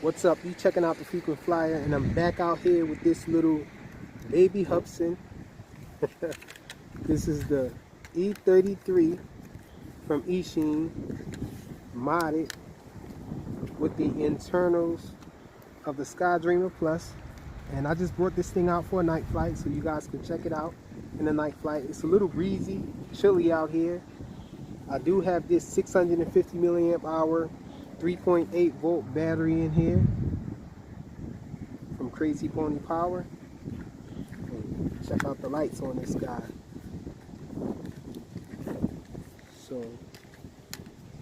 What's up? You checking out the Frequent Flyer, and I'm back out here with this little baby Hudson. This is the E33 from Eachine, modded with the internals of the Skydreamer Plus. And I just brought this thing out for a night flight so you guys can check it out in the night flight. It's a little breezy, chilly out here. I do have this 650 milliamp hour 3.8 volt battery in here from Crazy Pony Power. And check out the lights on this guy. So,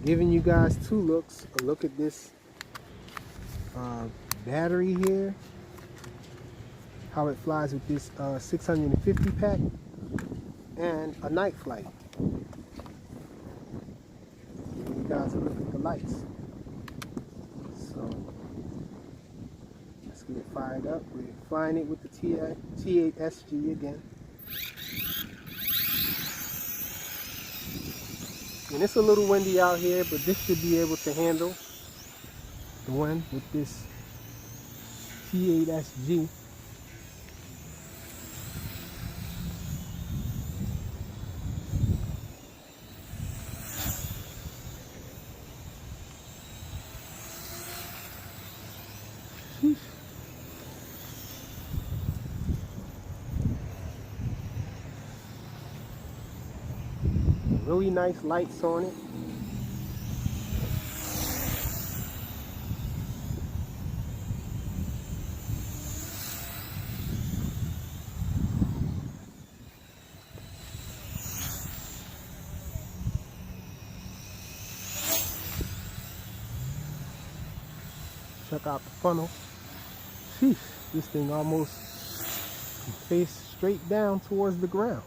giving you guys two looks. A look at this battery here, how it flies with this 650 pack, and a night flight. Giving you guys a look at the lights. So let's get it fired up. We're flying it with the T8SG again. And it's a little windy out here, but this should be able to handle the wind with this T8SG. Really nice lights on it. Check out the funnel. Sheesh, this thing almost face straight down towards the ground.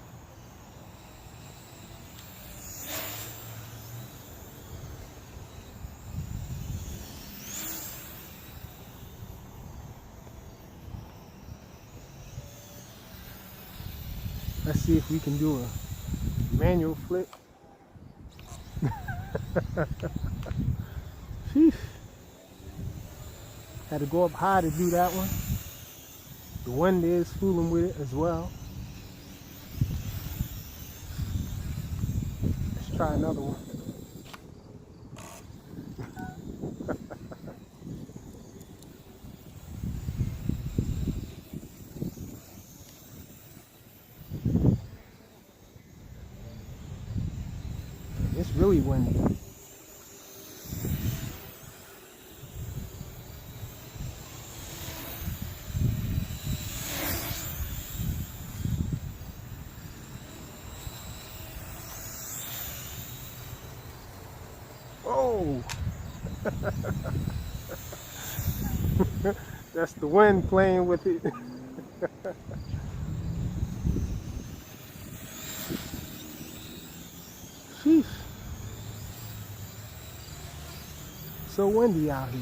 Let's see if we can do a manual flip. Sheesh. Had to go up high to do that one. The wind is fooling with it as well. Let's try another one. It's really windy. Oh! That's the wind playing with it. Sheesh. So windy out here.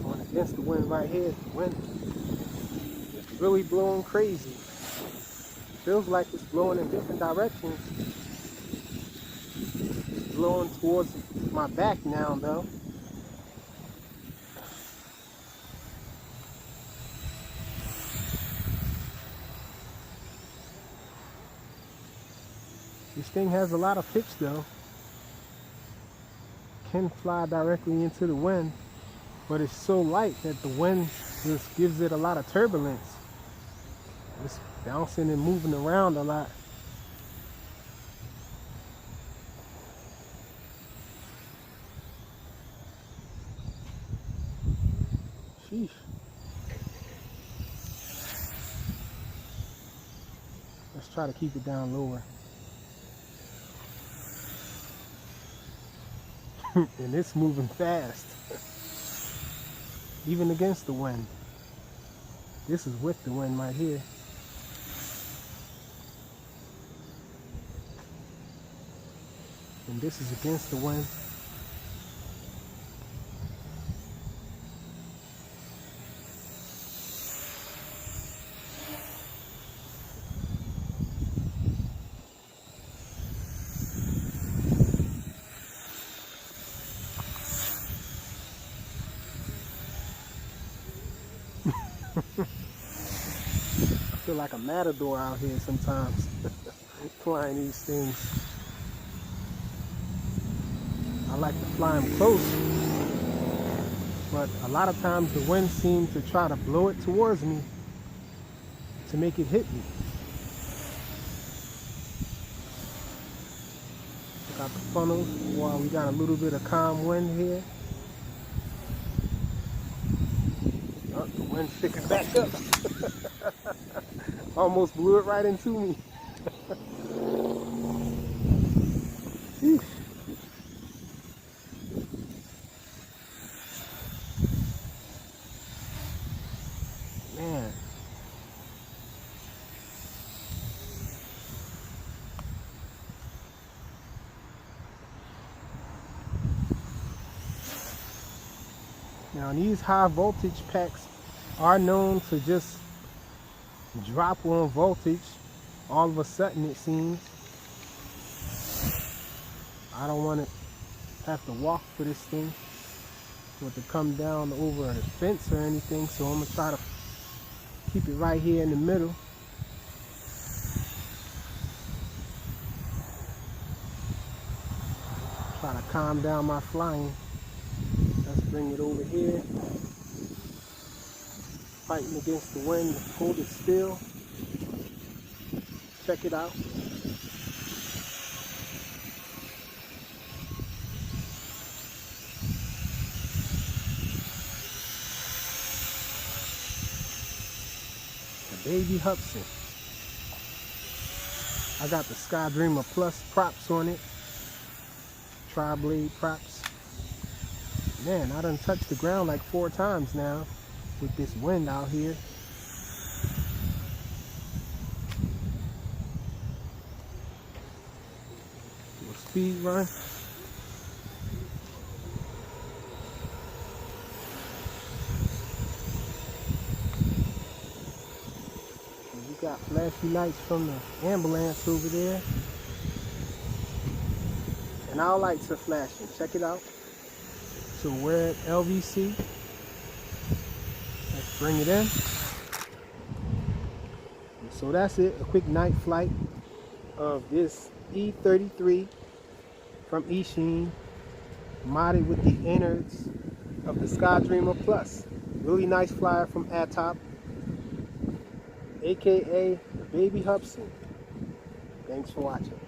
Going against the wind right here. The wind is really blowing crazy. Feels like it's blowing in different directions. It's blowing towards my back now though. This thing has a lot of pitch though. Can fly directly into the wind, but it's so light that the wind just gives it a lot of turbulence. It's bouncing and moving around a lot. Sheesh. Let's try to keep it down lower. And it's moving fast. Even against the wind. This is with the wind right here. And this is against the wind. I feel like a matador out here sometimes, flying these things. I like to fly them close, but a lot of times the wind seems to try to blow it towards me to make it hit me. Check out the funnels while we got a little bit of calm wind here. Oh, the wind's picking back up. Almost blew it right into me. Man. Now these high voltage packs are known to just drop on voltage all of a sudden, it seems. I don't want to have to walk for this thing or to come down over a fence or anything, so I'm going to try to keep it right here in the middle. Try to calm down my flying. Let's bring it over here. Fighting against the wind, hold it still. Check it out. The Baby Hudson. I got the Sky Dreamer Plus props on it. Tri-blade props. Man, I done touched the ground like 4 times now with this wind out here. Do a speed run. We got flashy lights from the ambulance over there. And our lights are flashing. Check it out. So we're at LVC. Let's bring it in. So that's it. A quick night flight of this E33 from Eachine, modded with the innards of the Sky Dreamer Plus. Really nice flyer from Atop, aka the Baby Hudson. Thanks for watching.